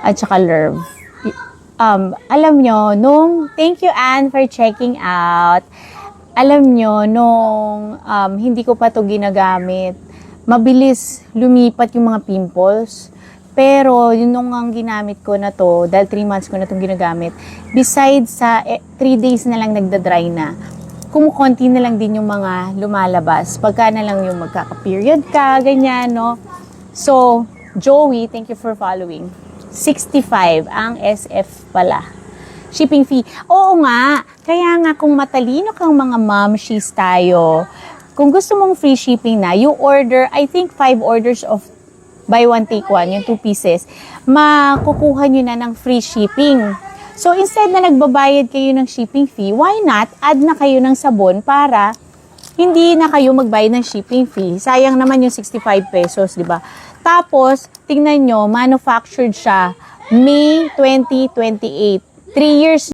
at saka Lerv. Alam nyo, thank you Ann for checking out. Alam nyo, hindi ko pa to ginagamit, mabilis lumipat yung mga pimples. Pero, yun nung ang ginamit ko na to, dahil 3 months ko na itong ginagamit, besides sa 3 days na lang nagda-dry na, kumukonti na lang din yung mga lumalabas. Pagka na lang yung magkaka-period ka, ganyan, no? So, Joey, thank you for following. 65 ang SF pala. Shipping fee. Oo nga, kaya nga kung matalino kang mga momshies tayo, kung gusto mong free shipping na, you order, I think 5 orders of buy one take one, yung 2 pieces, makukuha nyo na ng free shipping. So, instead na nagbabayad kayo ng shipping fee, why not add na kayo ng sabon para hindi na kayo magbayad ng shipping fee. Sayang naman yung 65 pesos, di ba? Tapos, tingnan nyo, manufactured siya May 2028. 3 years